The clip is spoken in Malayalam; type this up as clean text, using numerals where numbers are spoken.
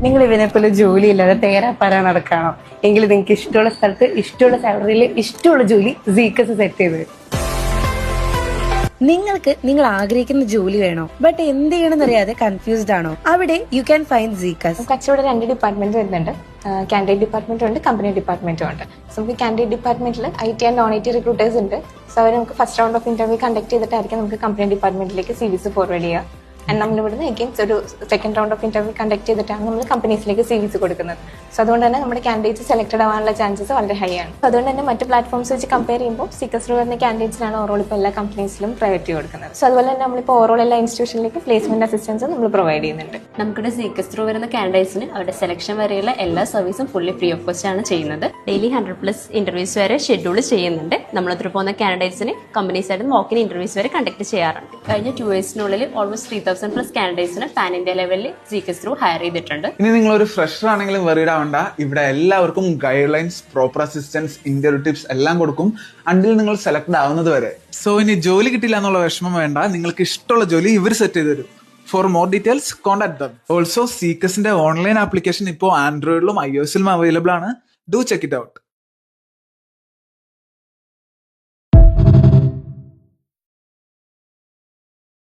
നിങ്ങൾ ഇവനെപ്പോലെ ജോലിയില്ലാതെ തേരാപ്പാരാ നടക്കാണോ? എങ്കിൽ നിങ്ങൾക്ക് ഇഷ്ടമുള്ള സ്ഥലത്ത് ഇഷ്ടമുള്ള സാലറിയിൽ ഇഷ്ടമുള്ള ജോലി സീക്കസ് സെറ്റ് ചെയ്ത് തരും. നിങ്ങൾക്ക് നിങ്ങൾ ആഗ്രഹിക്കുന്ന ജോലി വേണോ, ബട്ട് എന്ത് ചെയ്യണമെന്ന് അറിയാതെ കൺഫ്യൂസ്ഡ് ആണോ? അവിടെ യു ക്യാൻ ഫൈൻഡ് സീക്കസ്. കച്ചവടം 2 ഡിപ്പാർട്ട്മെന്റ് വരുന്നുണ്ട്. കാൻഡിഡേറ്റ് ഡിപ്പാർട്ട്മെന്റും ഉണ്ട്, കമ്പനി ഡിപ്പാർട്ട്മെന്റും ഉണ്ട്. സോ നമുക്ക് കാൻഡിഡേറ്റ് ഡിപ്പാർട്ട്മെന്റിൽ IT and non IT recruiters ഉണ്ട്. സോ അവർ നമുക്ക് first round of interview conduct ചെയ്തിട്ടായിരിക്കും നമുക്ക് കമ്പനി ഡിപ്പാർട്ട്മെന്റിലേക്ക് CVs ഫോർവേഡ് ചെയ്യുക. ആൻഡ് നമ്മൾ ഇവിടുന്ന് എഗെയിൻസ്റ്റ് ഒരു second round of interview conduct ചെയ്തിട്ടാണ് നമ്മൾ കമ്പനീസിലേക്ക് CVs കൊടുക്കുന്നത്. സോ അതുകൊണ്ട് തന്നെ നമ്മുടെ കാൻഡിഡേറ്റ്സ് സെലക്ടഡ് ആവാനുള്ള ചാൻസസ് വളരെ ഹൈ ആണ്. അതുകൊണ്ട് തന്നെ മറ്റ് പ്ലാറ്റ്ഫോംസ് വെച്ച് കമ്പയർ ചെയ്യുമ്പോൾ സീക്കസ് വരുന്ന കാൻഡിഡേറ്റ്സിനാണ് ഓവറോൾ ഇപ്പോൾ എല്ലാ കമ്പനീസിലും പ്രയോറിറ്റി കൊടുക്കുന്നത്. സോ അതുപോലെ തന്നെ നമ്മളിപ്പോൾ ഓവറോൾ എല്ലാ ഇൻസ്റ്റിറ്റ്യൂഷനിലേക്ക് പ്ലേസ്മെന്റ് അസിസ്റ്റൻസ് നമ്മൾ പ്രൊവൈഡ് ചെയ്യുന്നുണ്ട്. നമുക്കിവിടെ സീക്കസ് ത്രൂ വരുന്ന കാൻഡിഡേറ്റ്സിന് അവരുടെ സെലക്ഷൻ വരെയുള്ള എല്ലാ സർവീസും ഫുള്ളി ഫ്രീ ഓഫ് കോസ്റ്റ് ആണ് ചെയ്യുന്നത്. ഡെയിലി 100+ ഇന്റർവ്യൂസ് വരെ ഷെഡ്യൂൾ ചെയ്യുന്നുണ്ട്. നമ്മളതിൽ പോകുന്ന കാൻഡിഡേറ്റ്സിന് കമ്പനീസായിട്ട് വാക്കിൻ ഇന്റർവ്യൂസ് വരെ കണ്ടക്ട് ചെയ്യാറുണ്ട്. കഴിഞ്ഞ 2 yearsനുള്ളിൽ ഓൾമോസ്റ്റ് 3000+ കാൻഡിഡേറ്റ്സിന് പാൻ ഇന്ത്യ ലെവലിൽ സീക്കസ് ത്രൂ ഹയർ ചെയ്തിട്ടുണ്ട്. ഇനി നിങ്ങൾ ഒരു ഫ്രഷർ ആണെങ്കിലും വെറീഡ് ആവണ്ട, ഇവിടെ എല്ലാവർക്കും guide lines, proper assistance, interview tips എല്ലാം കൊടുക്കും അണ്ടിൽ നിങ്ങൾ സെലക്ട് ആവുന്നത് വരെ. സോ ഇനി ജോലി കിട്ടില്ല എന്നുള്ള വിഷമം വേണ്ട, നിങ്ങൾക്ക് ഇഷ്ടമുള്ള ജോലി ഇവർ സെറ്റ് ചെയ്ത് തരും. For more details contact them. Also സീക്കസിന്റെ ഓൺലൈൻ ആപ്ലിക്കേഷൻ ഇപ്പോൾ ആൻഡ്രോയിഡിലും iOSലും അവൈലബിൾ ആണ്. Do check it out.